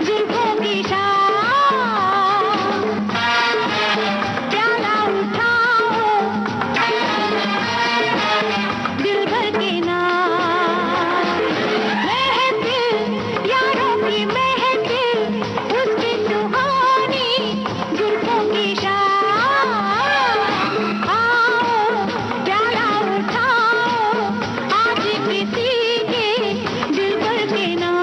जुल्फों की शाम, प्याला उठाओ, दिल भर के नाम। महफिल यारों की महफिल, उसकी सुहानी जुल्फों की शाम। आओ प्याला उठाओ, आज किसी के दिल भर के नाम।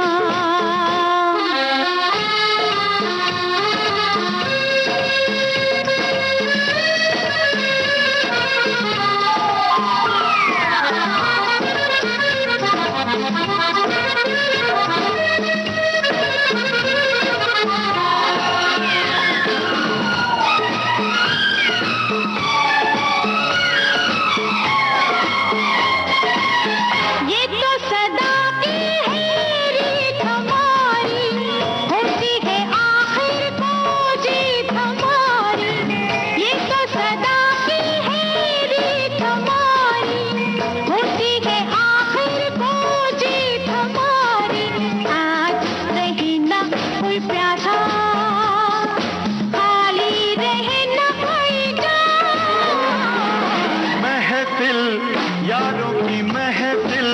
ये तो सदा की है रीत हमारी, होती है आखिर को जीत हमारी। ये तो सदा की है रीत हमारी, होती है आखिर को जीत हमारी। आज रहे ना कोई प्यासा, खाली रहे ना कोई जान। महफिल यारों की महफिल,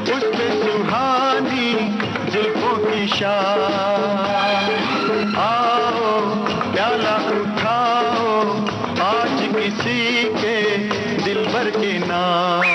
उस पे सुहानी जुल्फों की शान। आओ प्याला उठाओ, आज किसी के दिल भर के नाम।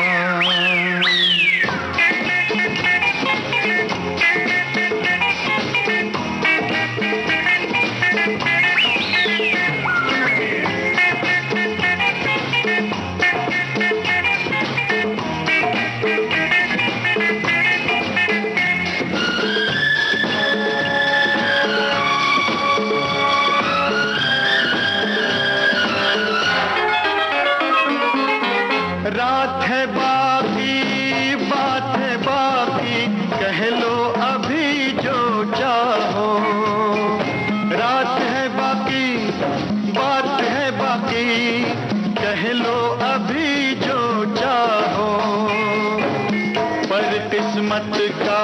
रात है बाकी, बात है बाकी, कह लो अभी जो चाहो। रात है बाकी, बात है बाकी, कह लो अभी जो चाहो। पर किस्मत का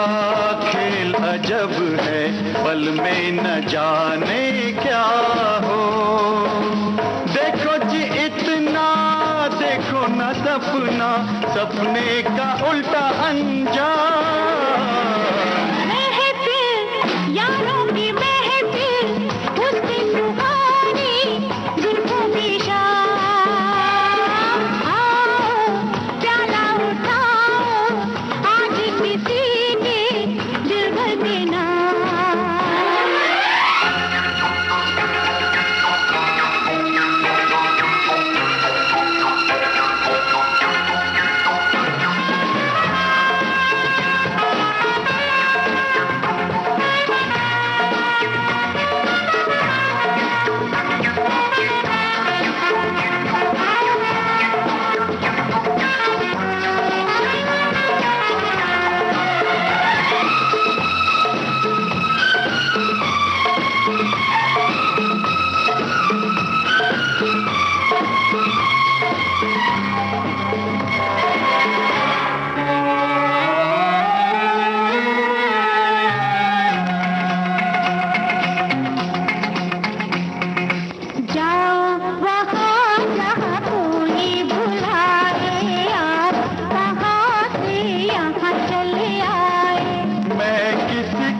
खेल अजब है, पल में न जाने क्या हो। देखो जी इतना, देखो न सपना, सपने का उल्टा अंजाम। महफिल यारों की महफिल, उसकी सुहानी जुल्फों की शाम। आओ प्याला उठाओ, आज किसी के दिल भर के नाम।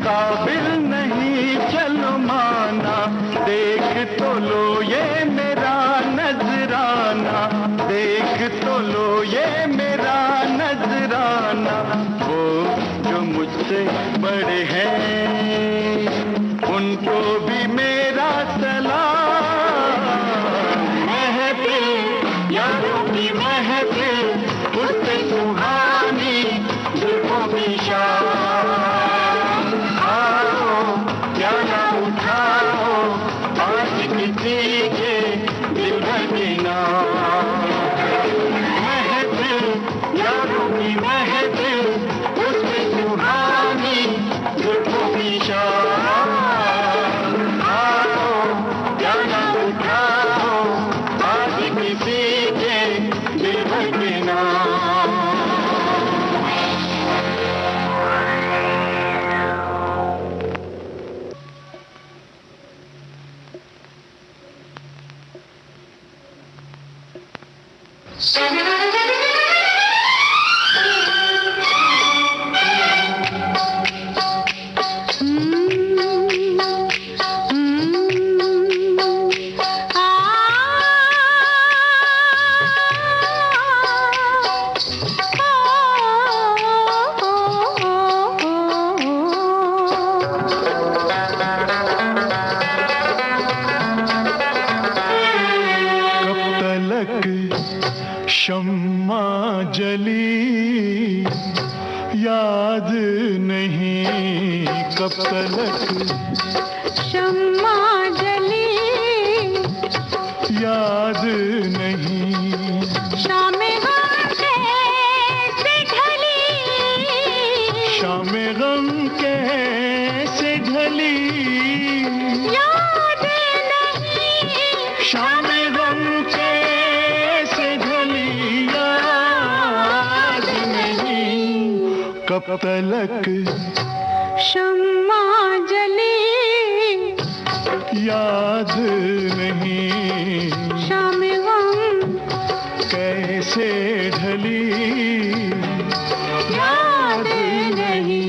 काबिल नहीं चलो माना, देख तो लो ये मेरा नजराना। देख तो लो ये मेरा नजराना। वो जो मुझसे बड़े हैं उनको भी मेरा सलाम। महफिल यारों की महफिल, उससे सुहानी जुल्फों की शान। किसी के दिल भर के नाम। महफिल यारों की महफिल, उसमें सुहानी जुल्फों की शान। आओ प्याला उठाओ, आज किसी के दिल भर के नाम। कब तलक शम्मा जली याद नहीं, शाम गम कैसे ढली, शाम गम कैसे ढली, याद नहीं, शाम गम कैसे ढली, याद नहीं, कब तलक शम्मा जली याद नहीं, शाम गम कैसे ढली, याद नहीं।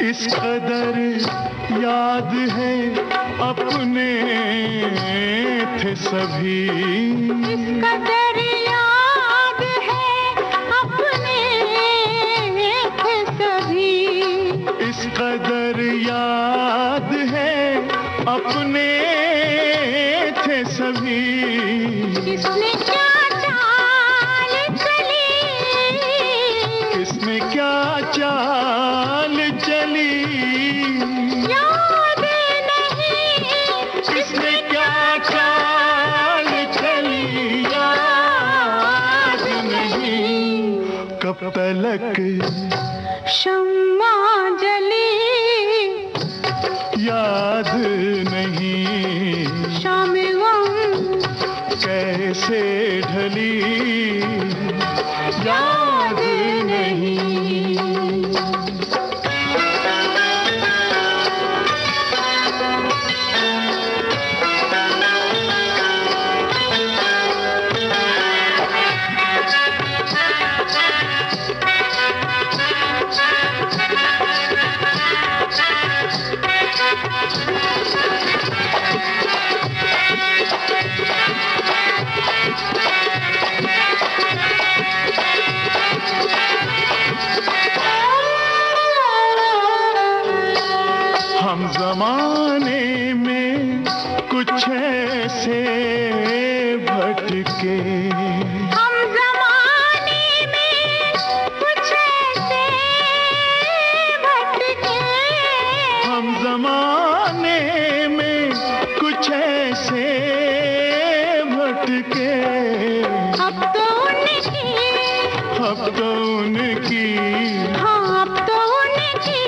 इस कदर याद है अपने थे सभी, इस कदर याद है अपने थे सभी, इस कदर याद है अपने थे सभी, किसने क्या चाल चली, किसने क्या चाल चली, याद नहीं, किसने क्या चाल चली, याद नहीं, कब तलक शम्मा जली याद नहीं, शाम गम कैसे ढली, याद नहीं। हम जमाने में कुछ ऐसे भटके, हम जमाने में कुछ ऐसे भटके, हम जमाने में कुछ ऐसे भटके, अब तो उनकी, अब तो उनकी, हाँ अब तो उनकी,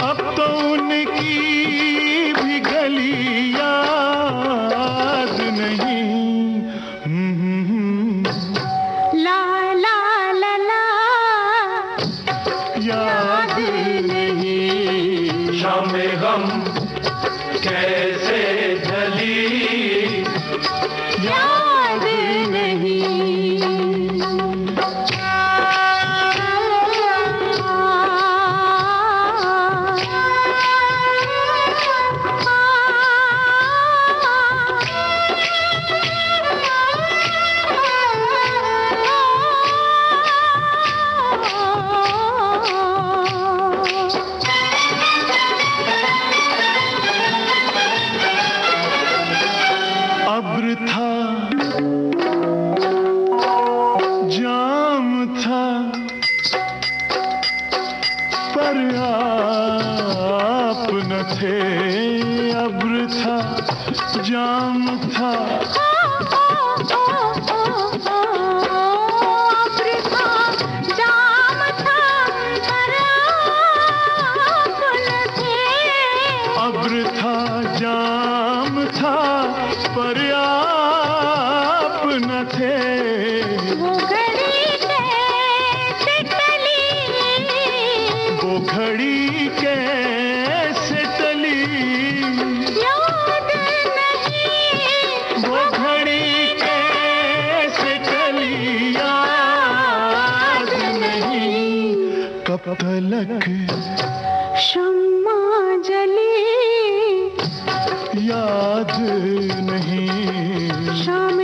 अब तो उनकी भी गली याद नहीं। ला ला ला ला याद नहीं, शाम गम कैसे ढली, याद नहीं। अब्र था, जाम था, पर आप न थे, अब्र था, जाम था, अब्र था, जाम था, पर आप न थे, वो घड़ी कैसे टली, वो घड़ी कैसे टली, याद नहीं, वो घड़ी कैसे टली, याद नहीं, कब तलक शम्मा जली याद नहीं, शाम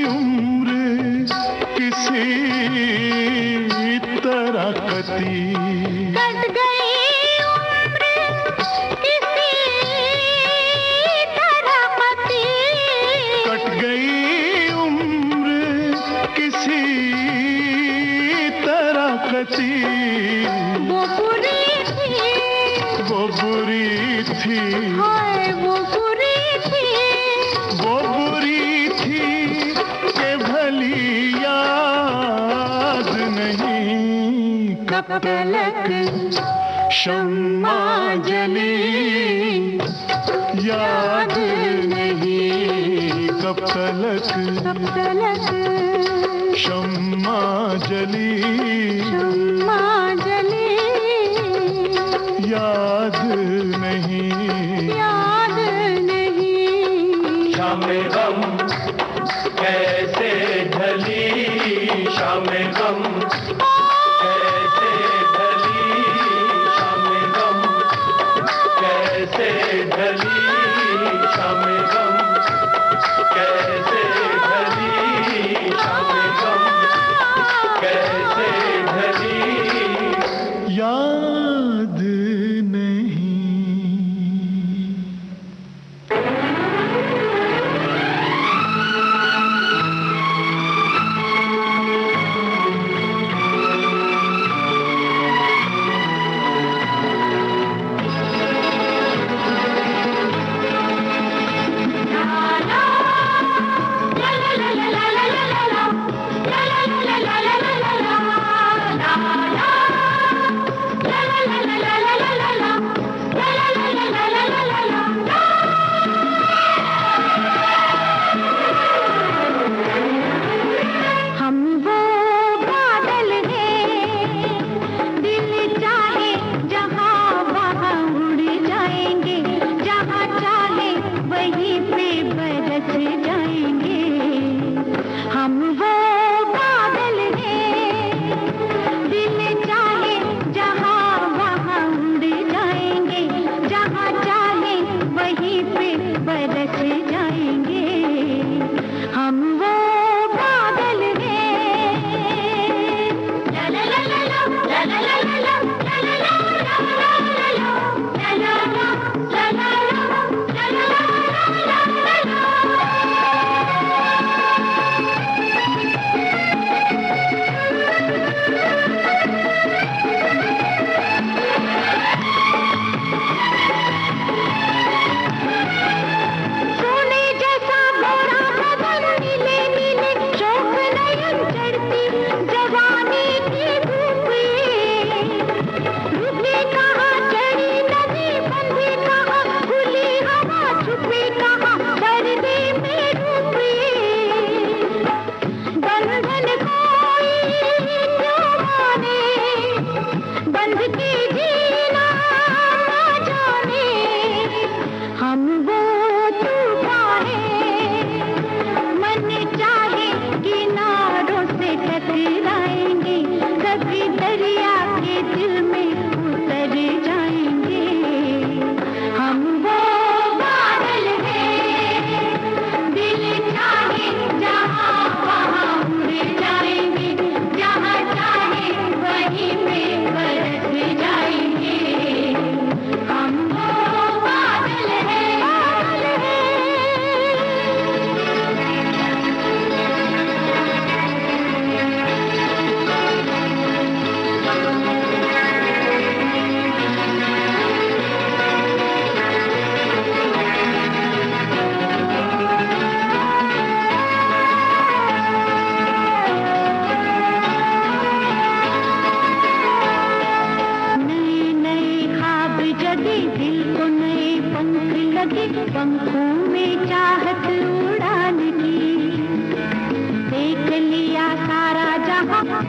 उम्र किसी तरह कटी, कट गई उम्र किसी तरह कटी, कट गई उम्र किसी तरह कटी। वो बुरी थी, वो बुरी थी, हाय वो बुरी थी, वो बुरी थी कि भली याद नहीं। कब तलक शम्मा जली याद नहीं, कब तलक शम्मा जली याद नहीं, याद नहीं। शामे गम कैसे ढली, शामे गम कैसे ढली, शामे गम कैसे ढली, शामे गम कैसे ढली, शामे गम कैसे ढली याद नहीं।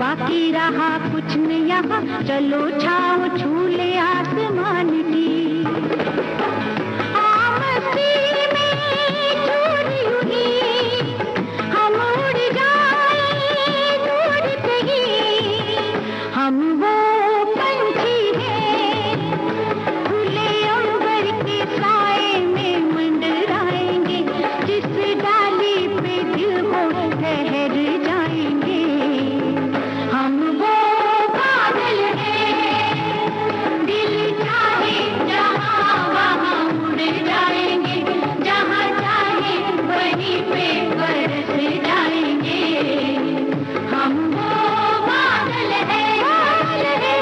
बाकी रहा कुछ न यहाँ, चलो छाँव छू ले आसमान की। आमसी में चोरी हुई, हम उड़ जाए दूर कहीं, हम वो पंछी हैं खुले अंबर के साए में मंडराएंगे, जिस डाली पे दिल हो ठहर जाएंगे। हम वो बादल हैं, दिल चाहे जहाँ वहाँ उड़ जाएंगे, जहाँ चाहे वहीं पे बरस जाएंगे। हम वो बादल हैं, बादल हैं।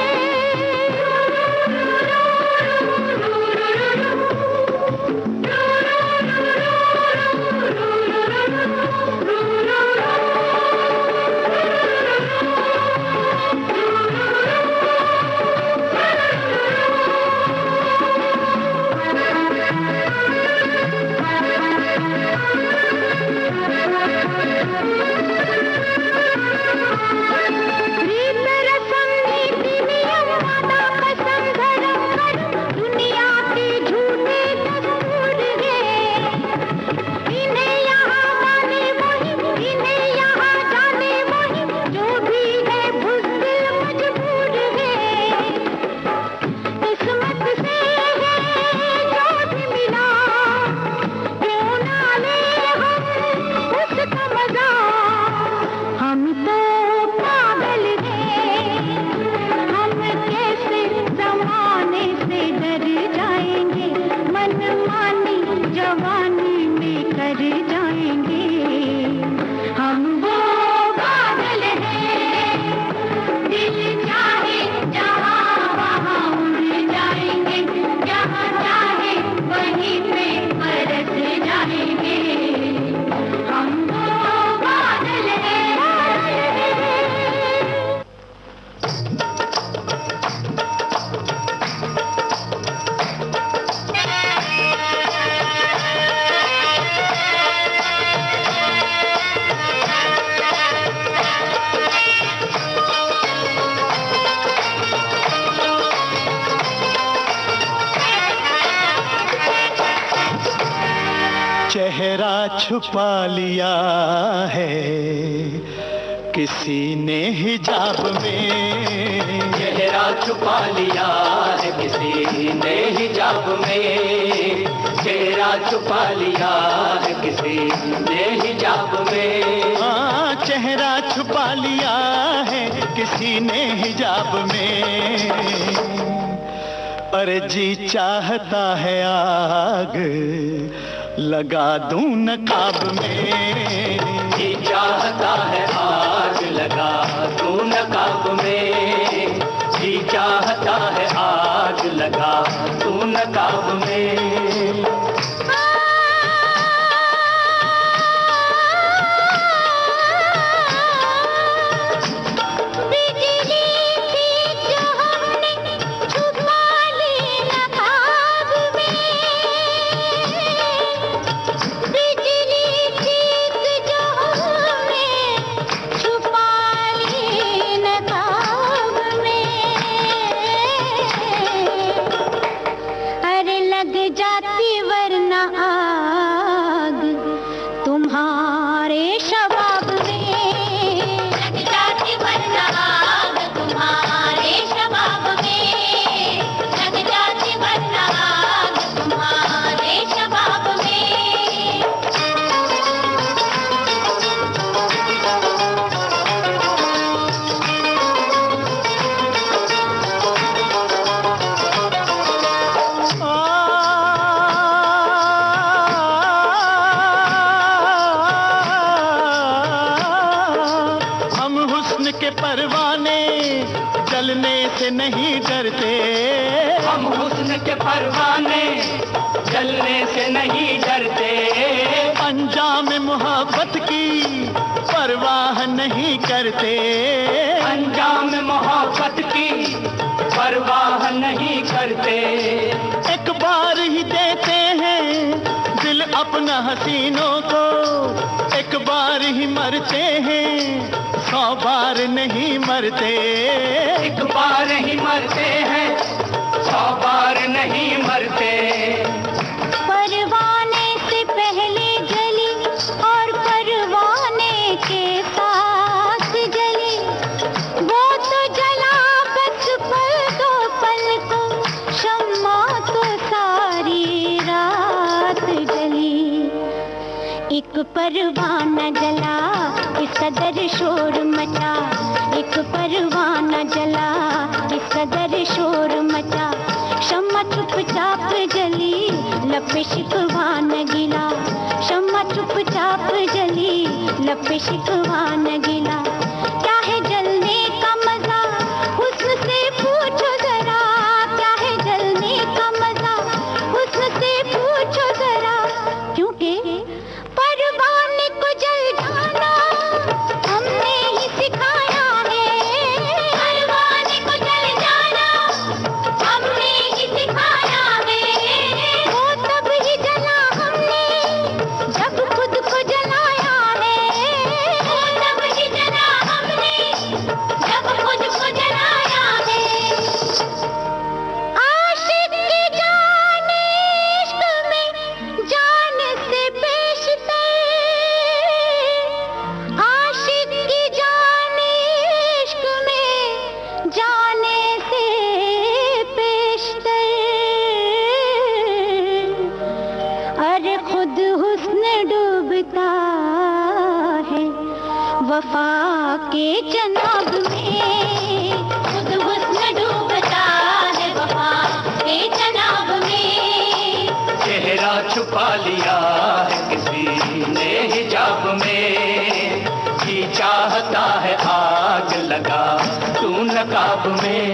चेहरा छुपा लिया है किसी ने हिजाब में, चेहरा छुपा लिया है किसी ने हिजाब में, चेहरा छुपा लिया है किसी ने हिजाब में। हाँ, चेहरा छुपा लिया है किसी ने हिजाब में। अरे जी चाहता है आग लगा दूं नकाब में, जी चाहता है आग लगा दूं नकाब में, जी चाहता है आग लगा दूं नकाब में। जलने से नहीं डरते, हम हुस्न के परवाने जलने से नहीं डरते, अंजाम मोहब्बत की परवाह नहीं करते, अंजाम मोहब्बत की परवाह नहीं करते। एक बार ही देते हैं दिल अपना हसीनों को, एक बार ही मरते हैं 100 बार नहीं मरते, एक बार ही मरते हैं 100 बार नहीं मरते। परवाने से पहले जली और परवाने के साथ जली, वो तो जला बस पल दो पल को, शम्मा तो सारी रात जली। एक परवाना जला कदर शोर मचा, एक परवाना जला, इस कदर शोर मचा। शम्मा चुपचाप जली, लब पे शिकवा न गिला। शम्मा चुपचाप जली, लब पे शिकवा न गिला। क्या है जलने का मजा, हुस्न से पूछो जरा। क्या है जलने का मजा, हुस्न से पूछो जरा। क्योंकि परवाने को जल जाना हमने ही सिखाया है। परवाने को जल जाना हमने ही सिखाया है। वो तब ही जला हमने जब खुद को जलाया है। वो तब ही जला हमने जब खुद को जलाया है। आशिक की जान इश्क में जान से पेशतर, आशिक की जान इश्क में जाने से पेशतर। अरे खुद हुस्न डूबता है वफा के जनाब में। खुद हुस्न डूबता है वफा के जनाब में। चेहरा छुपा लिया है किसी ने हिजाब में, जी चाहता है आग लगा तू नकाब में।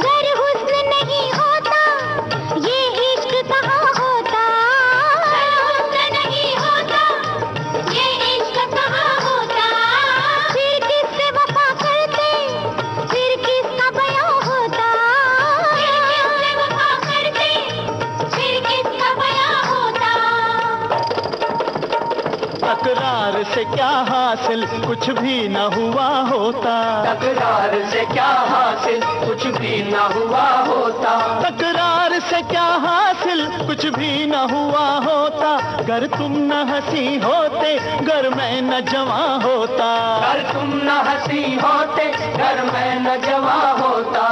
गर हुस्न नहीं होता ये इश्क कहाँ होता। गर हुस्न नहीं होता ये इश्क कहाँ होता। फिर किससे वफा करते, फिर किसका बयां होता। फिर किससे वफा करते, फिर किसका बयां होता। तकरार से क्या हासिल, कुछ भी न हुआ होता। तकरार से क्या हासिल, कुछ भी न हुआ होता। तकरार से क्या हासिल, कुछ भी न हुआ होता। गर तुम न हंसी होते, गर मैं न जवां होता। अगर तुम न हंसी होते, घर में न जवा होता।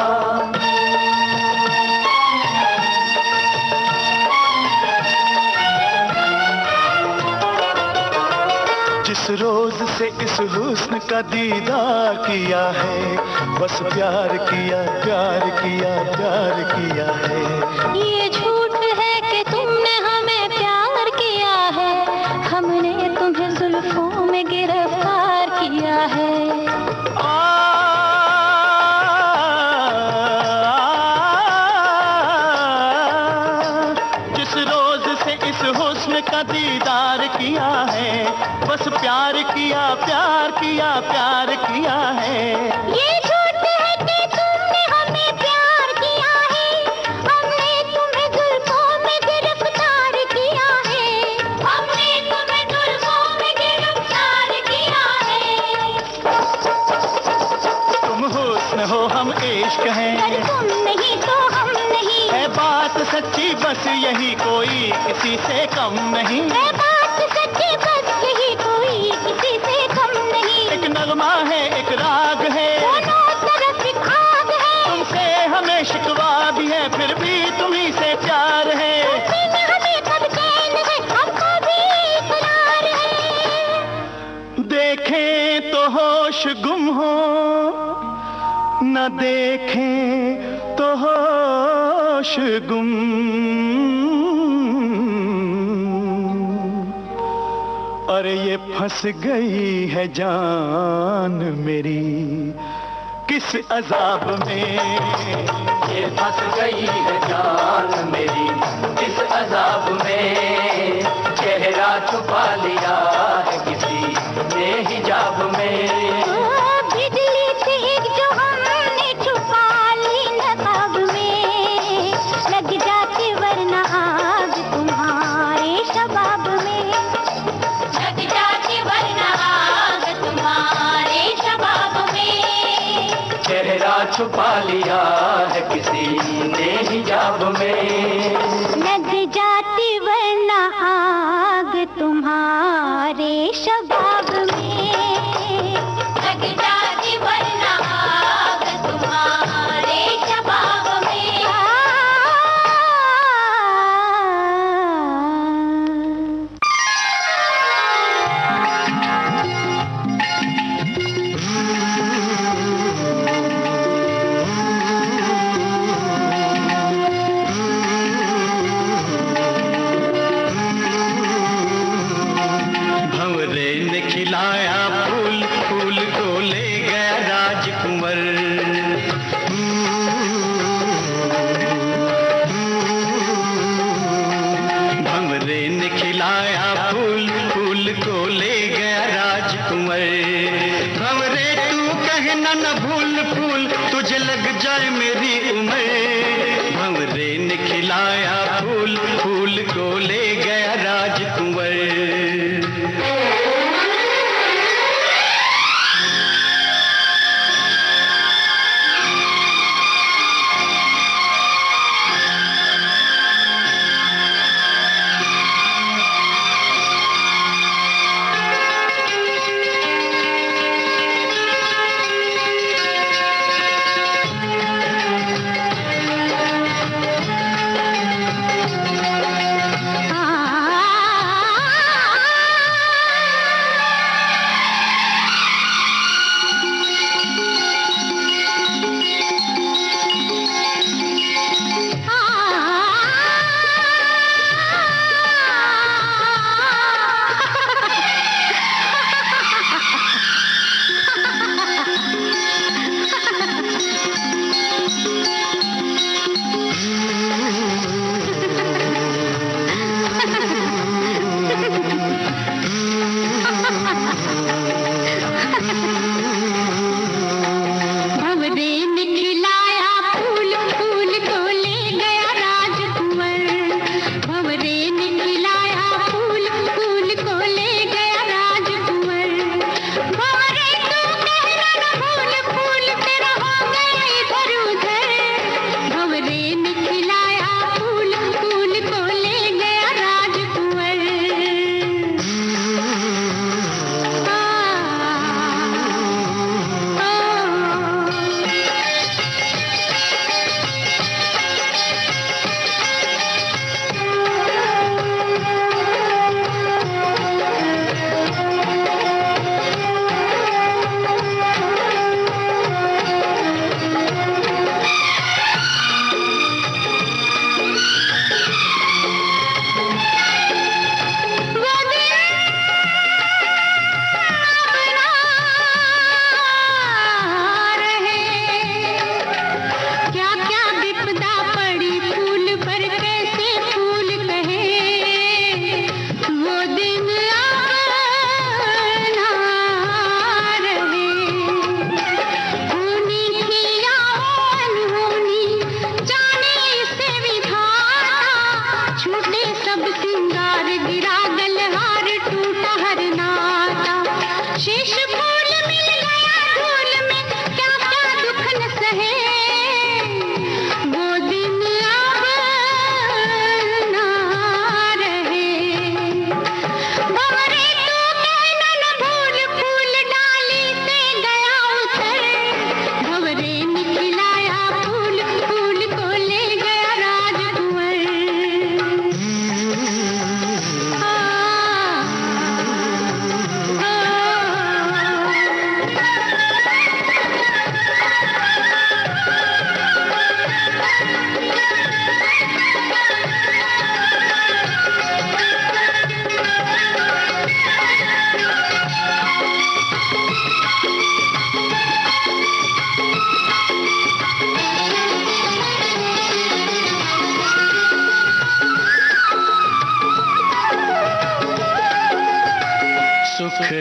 जिस रोज से इस हुस्न का दीदार किया है, बस प्यार किया, प्यार किया, प्यार किया है। ये झूठ है कि तुमने हमें प्यार किया है, हमने तुम्हें जुल्फों में गिरफ्तार किया है। जिस रोज से इस हुस्न का दीदार किया है, बस प्यार किया, प्यार किया, प्यार किया है। ये झूठ है कि तुमने हमें प्यार किया है, हमने तुम्हें जुल्फों में गिरफ्तार किया है। हमने तुम्हें जुल्फों में गिरफ्तार किया है। तुम हुस्न हो, हम इश्क हैं। अगर तुम नहीं तो हम नहीं। है बात सच्ची, बस यही, कोई किसी से कम नहीं। है बात सच्ची, बस यही, कोई किसी से कम नहीं। एक नगमा है, एक राग है, दोनों तरफ एक आग है। तुमसे हमें शिकवा भी है, फिर भी तुम्ही से प्यार है। तुमसे हमें कब चैन है, हमको भी इकरार है। देखें तो होश गुम हो, न देखें तो होश गुम। और ये फंस गई है जान मेरी किस अजाब में। ये फंस गई है जान मेरी इस अजाब में। चेहरा छुपा लिया है किसी ने हिजाब में। बिजली थी जो हमने छुपा ली नकाब में, लग जाती वरना आग तुम्हारे शबाब में। लग जाती वरना आग तुम्हारे शबाब में। चेहरा छुपा लिया है किसी ने हिजाब में। खिलाया फूल, फूल को ले गया राजकुंवर।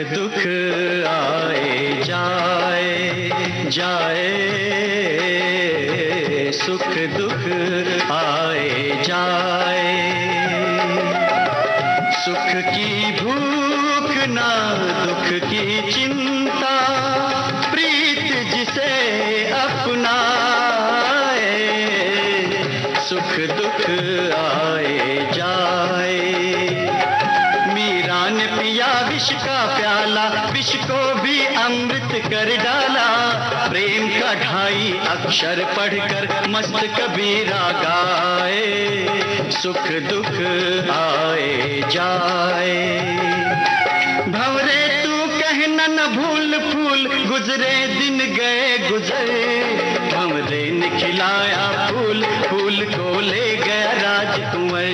दुख आए जाए जाए, सुख दुख आए जाए, सुख की भूख ना दुख की चिंता, प्रीत जिसे अपनाए, सुख दुख आए जाए। मीरा ने पिया विष का प्याला, विष को भी अमृत कर डाला, प्रेम का 2.5 अक्षर पढ़कर मस्त कबीरा गाए, सुख दुख आए जाए। भंवरे तू कहना न भूल फूल, गुजरे दिन गए गुजर, भंवरे ने खिलाया फूल, फूल को ले गया राजकुंवर।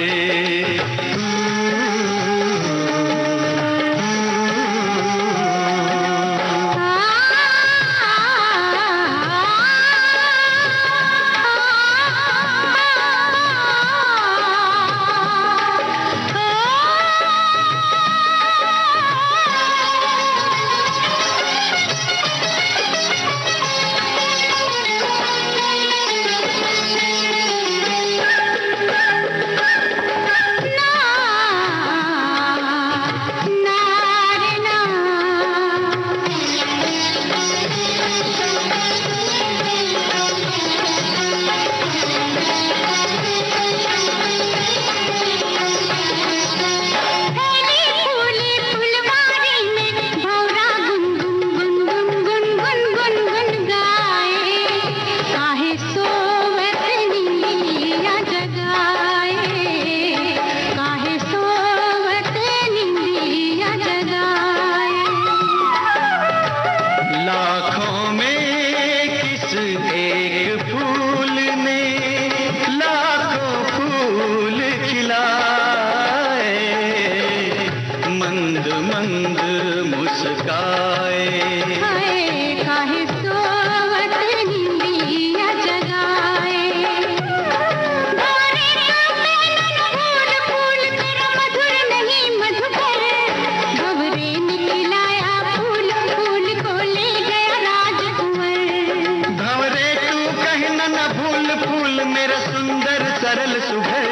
सरल सुघर।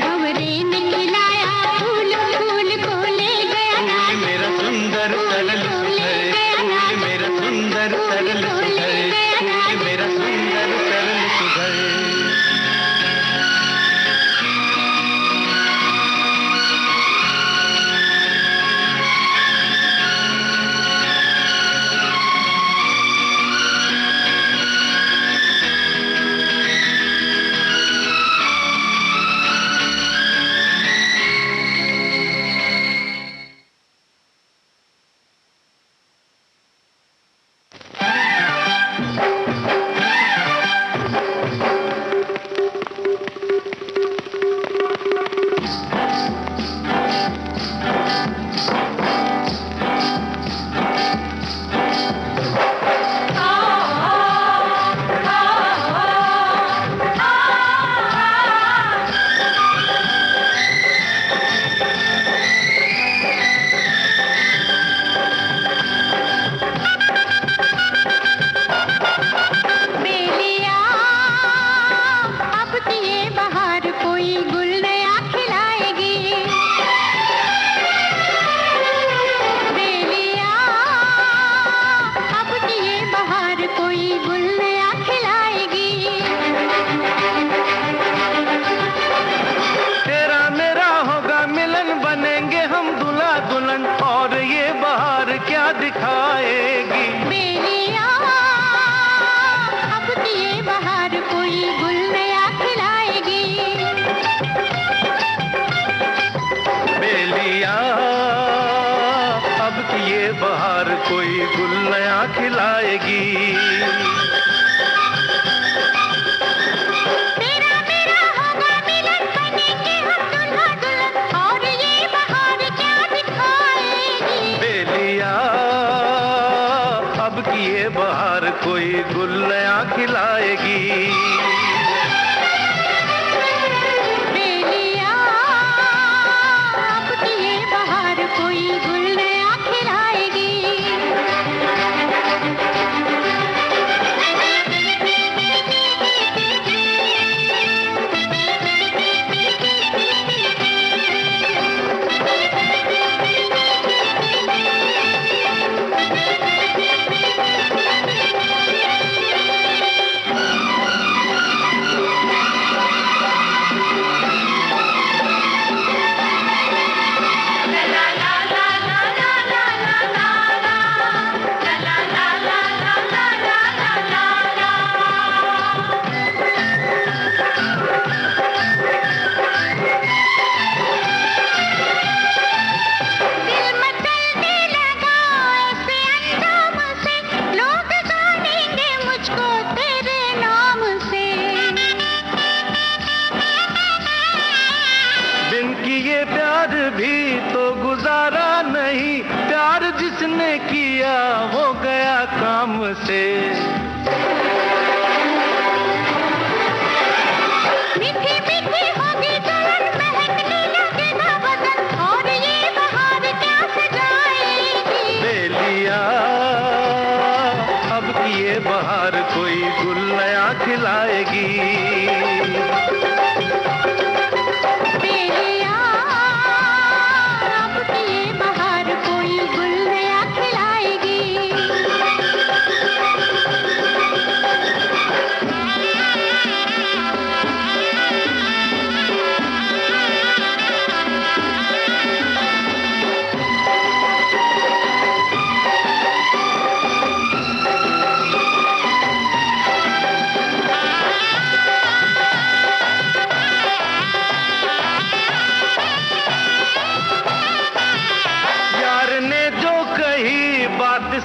भंवरे ने खिलाया फूल, फूल को ले गया फूल मेरा सुंदर सरल सुघर, फूल मेरा सुंदर सरल सुघर, फूल मेरा सुंदर सरल सुघर।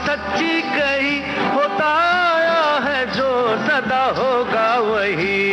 सच्ची कही होता आया है जो सदा होगा वही।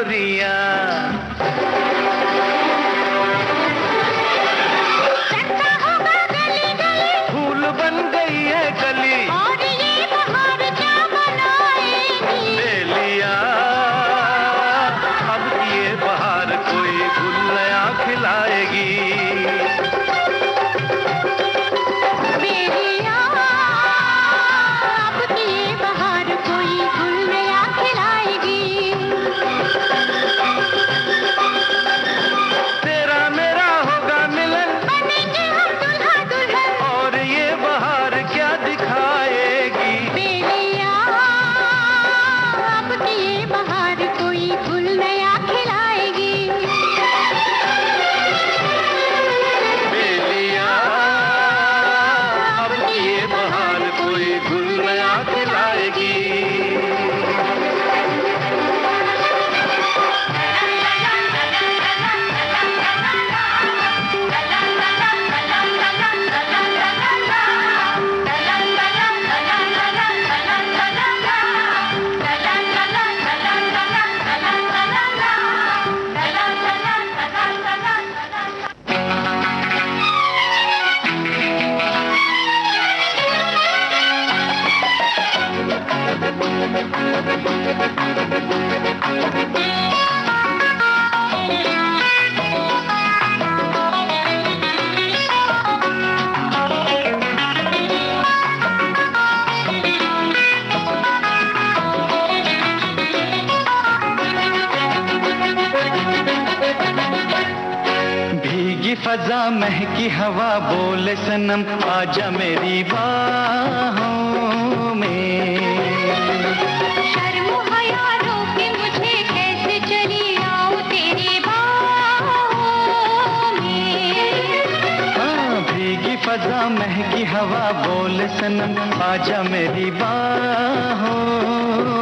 गोरियां। चलता होगा गली गली, फूल बन गई है गली, और ये बहार क्या बनाएगी। बेलिया अब ये बहार कोई गुल नया खिलाएगी। बेलिया अब ये बहार कोई गुल नया खिलाएगी। तेरा मेरा होगा मिलन, बनेंगे हम दुल्हा दुल्हन, और ये बहार क्या दिखाएगी। बेलिया अब ये बहार कोई गुल नया खिलाएगी। बेलिया अब ये बहार कोई गुल नया खिलाएगी। भीगी फजा महकी हवा बोले सनम आजा मेरी बाहों में। शर्म हया रोके मुझे कैसे चली आऊं तेरी बाहों में। हाँ, भीगी फजा महकी हवा बोले सनम आजा मेरी बाहों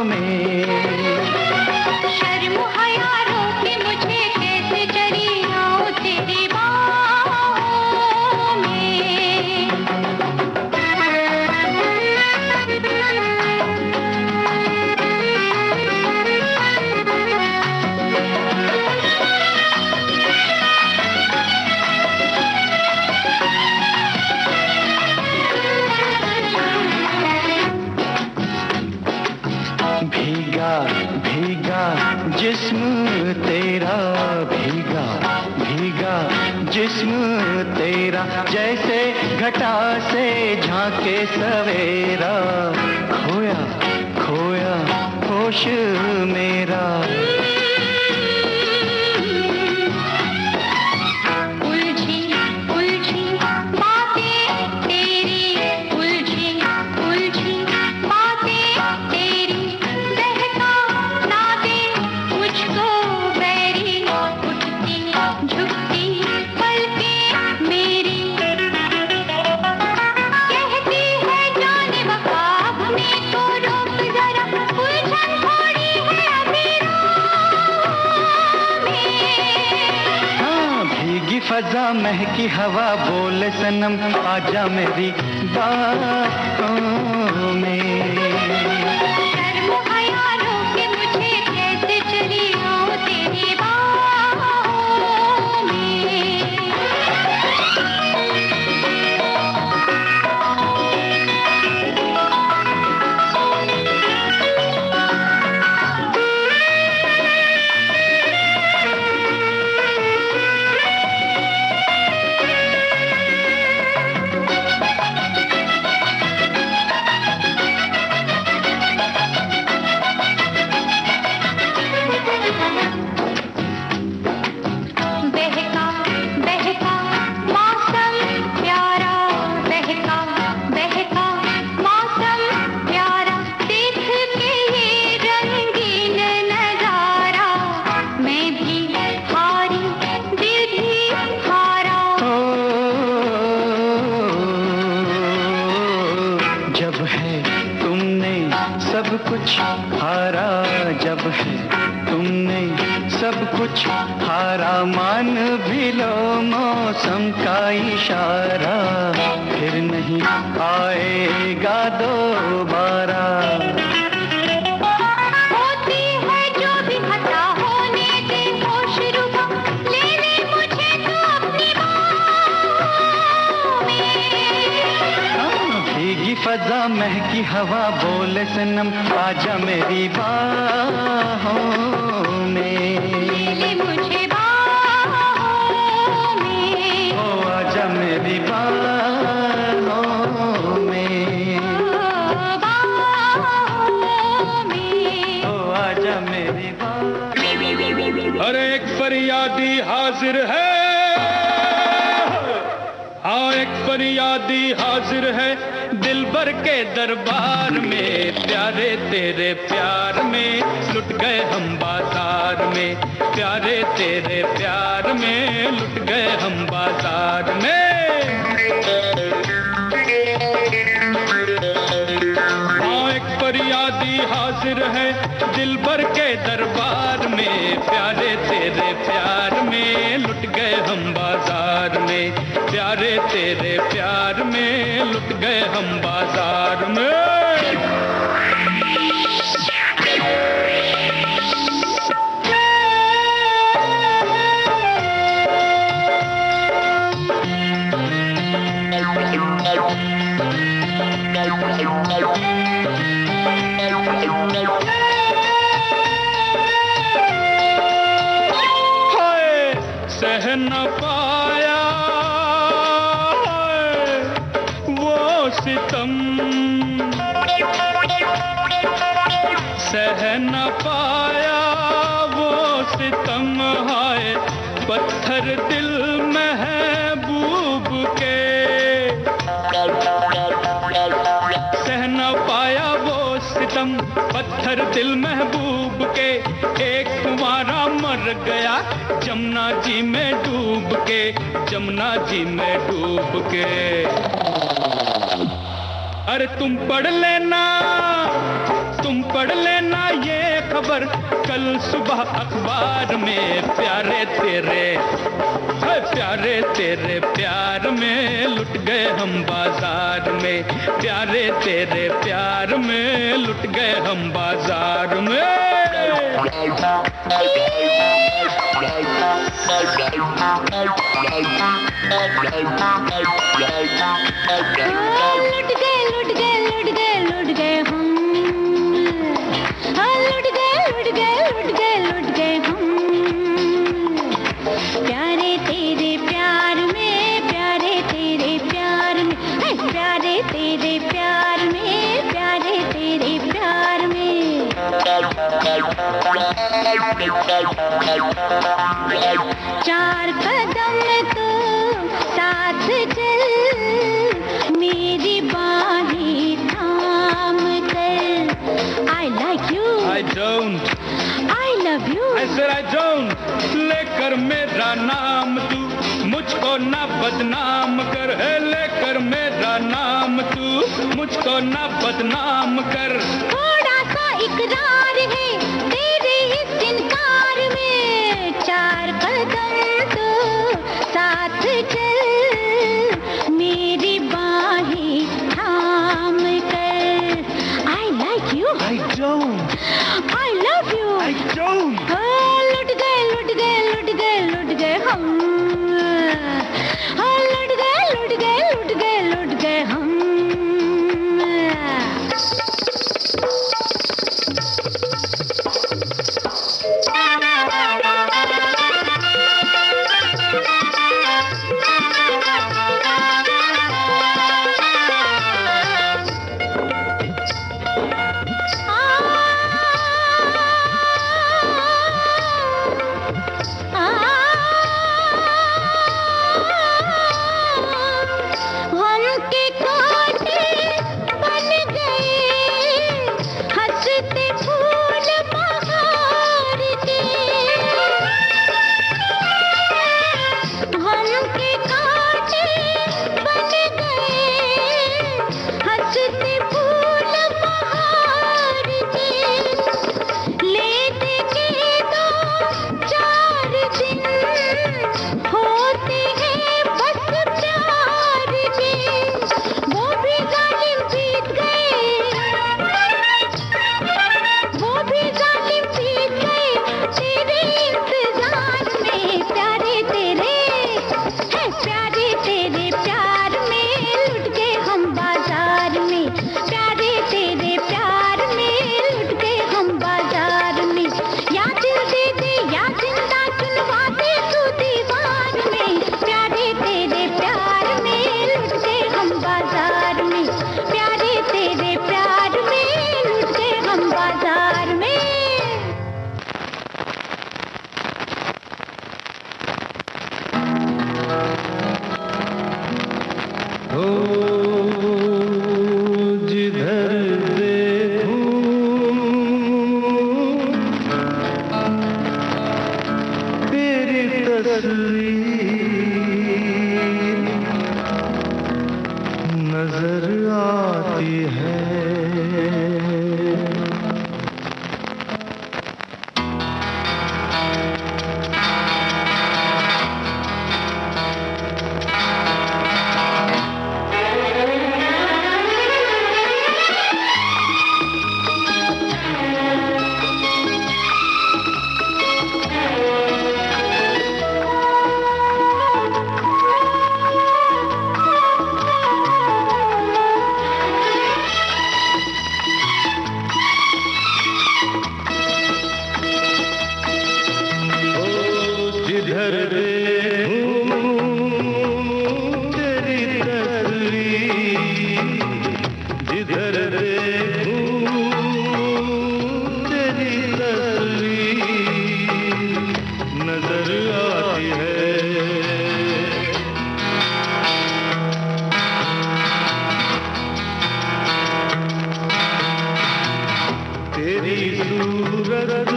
में। शर्म हया रोके मुझे कैसे चली आऊं तेरी बाहों में। भीगा भीगा जिस्म तेरा, भीगा भीगा जिस्म तेरा, जैसे घटा से झांके सवेरा, खोया खोया होश मेरा। उलझी उलझी बातें तेरी, उलझी उलझी बातें तेरी, बहका ना दे मुझको बैरी, उठती झुकती पलकें मेरी। कहती है जाने वफा अपने को रोक जरा, उलझन थोड़ी है अभी राहों में। हाँ, भीगी फजा महकी हवा बोले सनम आजा मेरी बाहों में। शर्म हया रोके मुझे कैसे चली आऊं तेरी बाहों में। बहका बहका मौसम प्यारा, बहका बहका मौसम प्यारा, देख के ये रंगीन नजारा, मैं भी हारी दिल भी हारा। ओ, जब है तुमने सब कुछ हारा, जब है तुमने सब कुछ हारा, मान भी लो मौसम का इशारा, फिर नहीं आएगा दोबारा। होती है जो भी खता होने महकी हवा बोले सनम आजा मेरी बाहों में, ले मुझे बाहों में, ओ आजा मेरी बाहों में, बाहों में, ओ आजा मेरी बाहों। हर एक फरियादी हाजिर है, हाँ एक फरियादी हाजिर है दिलबर के दरबार में। प्यारे तेरे प्यार में लुट गए हम बाजार में, प्यारे तेरे प्यार में लुट गए हम बाजार में। हाँ एक फरियादी हाजिर है दिलबर के दरबार में, प्यारे तेरे प्यार में लुट गए हम बाजार में, प्यारे तेरे प्यार में लुट गए हम बाजार में। सह न पाया वो सितम, सह न पाया वो सितम, हाय पत्थर दिल महबूब के, सह न पाया वो सितम पत्थर दिल महबूब के। एक कुंवारा मर गया जमुना जी में डूब के, जमुना जी में डूब के। अरे तुम पढ़ लेना, तुम पढ़ लेना ये खबर कल सुबह अखबार में। प्यारे तेरे, प्यारे तेरे प्यार में लुट गए हम बाजार में, प्यारे तेरे प्यार में लुट गए हम बाजार में। लुट गए लुट गए लुट गए लुट गए हम, लुट गए लुट गए लुट गए लुट गए हम। प्यारे तेरे प्यार में, प्यारे तेरे प्यार में, प्यारे तेरे प्यार में, प्यारे तेरे प्यार में। चार कदम तू साथ चल, मेरी बाहें थाम कर। I like you, I don't, I love you, I said I don't। लेकर मेरा नाम तू मुझको ना बदनाम कर, है लेकर मेरा नाम तू मुझको ना बदनाम कर। थोड़ा सा इकरार है तेरे इस इनकार में। चार कदम तू साथ चल, मेरी बाहें थाम कर। I like you, I don't, I love you, I don't। लुट गए लुट गए लुट गए लुट गए हम, लुट गए लुट गए लुट गए लुट गए हम। तस्वीर नजर आती है। जिधर देखूं तेरी तस्वीर, जिधर देखूं तेरी तस्वीर नजर आती है। तेरी सूरत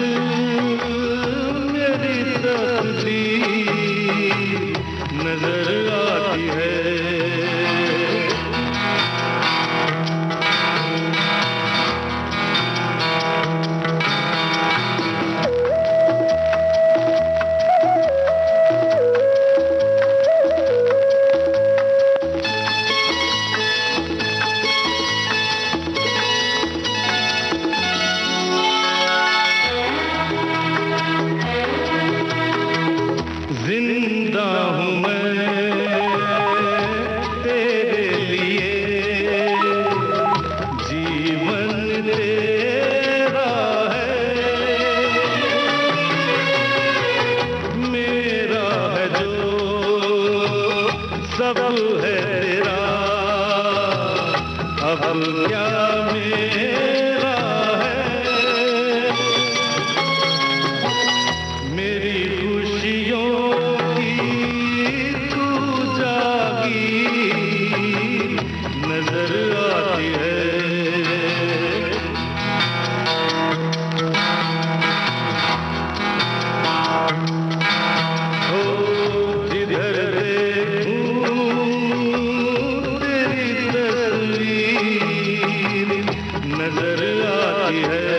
मेरी तस्वीर नजर आती है। जिंदा हूँ मैं तेरे लिए, जीवन तेरा है, मेरा है जो सब है तेरा, अब क्या मेरा है। मेरी खुशियों नजर आती है। ओ जिधर देखूं तेरी तस्वीर नजर आती है।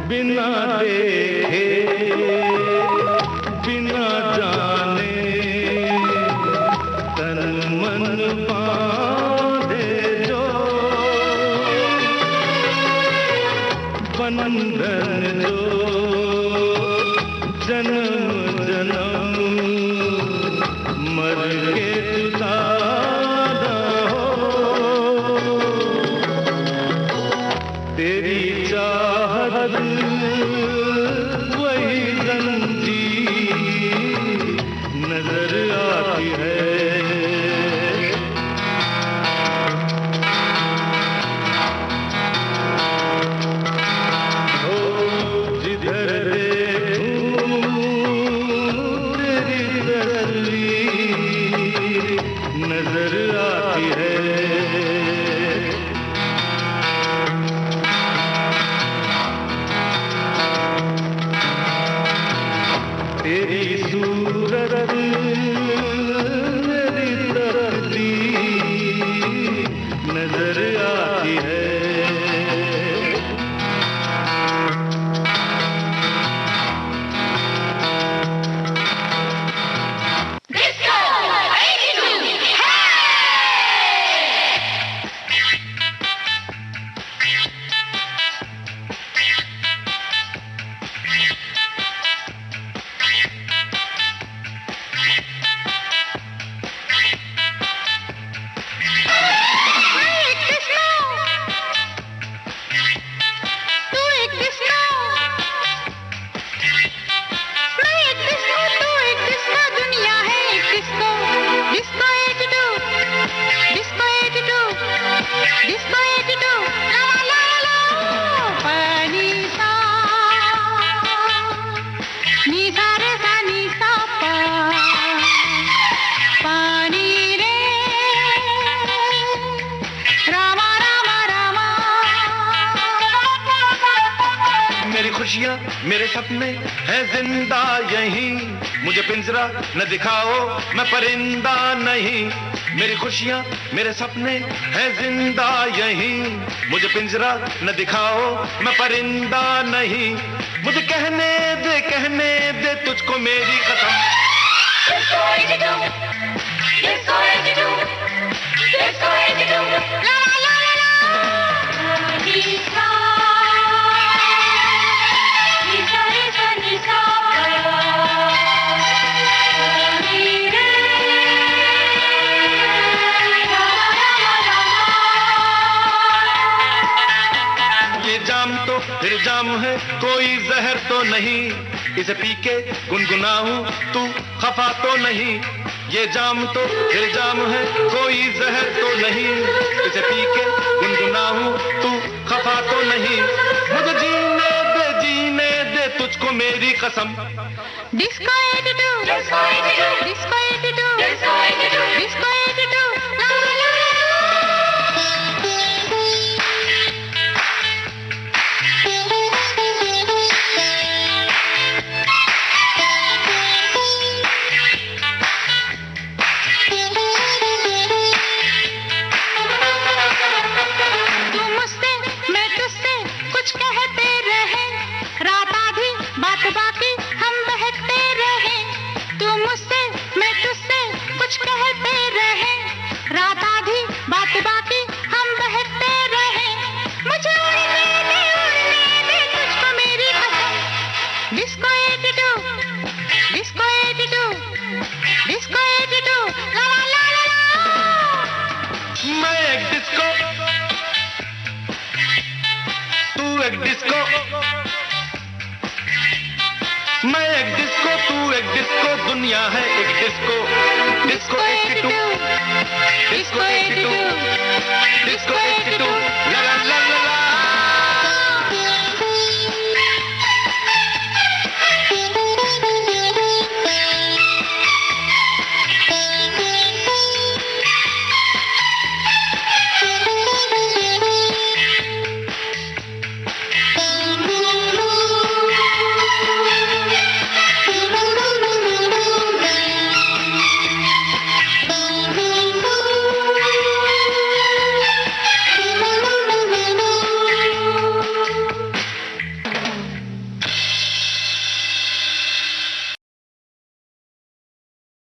बिना देखे बिना जाने तन मन बांधे जो बंधन जो जन्म जन्म मर के जुदा ना हो। तेरी चाहत वही जंजीर नजर आती है। ओ जिधर देखूं तेरी तस्वीर खुशियाँ मेरे सपने हैं जिंदा यहीं, मुझे पिंजरा न दिखाओ मैं परिंदा नहीं। मेरी खुशियाँ मेरे सपने हैं जिंदा यहीं, मुझे पिंजरा न दिखाओ मैं परिंदा नहीं। मुझे कहने दे तुझको मेरी कसम। ये जाम तो फिर जाम है, कोई जहर तो नहीं, इसे पी के गुनगुनाऊं तू खफा तो नहीं। ये जाम तो फिर जाम है, कोई जहर तो नहीं, इसे पी के गुनगुनाऊं तू खफा तो नहीं। मुझे जीने दे तुझको मेरी कसम। Disco attitude, disco attitude, disco attitude, disco attitude, ला ला ला। तू मुझसे मैं तुझसे कुछ कहते रहे, रात आधी बात बाकी हम बहकते रहे। तू मुझसे मैं तुझसे कुछ कहते रहे, रात आधी बात बाकी हम बहकते रहे। मुझे उड़ने दे तुझको मेरी कसम। Disco attitude, disco attitude, disco attitude, ला ला ला ला। मैं एक डिस्को, तू एक डिस्को, मैं एक डिस्को, तू एक डिस्को, दुनिया है एक disco. Disco attitude, disco attitude, disco attitude.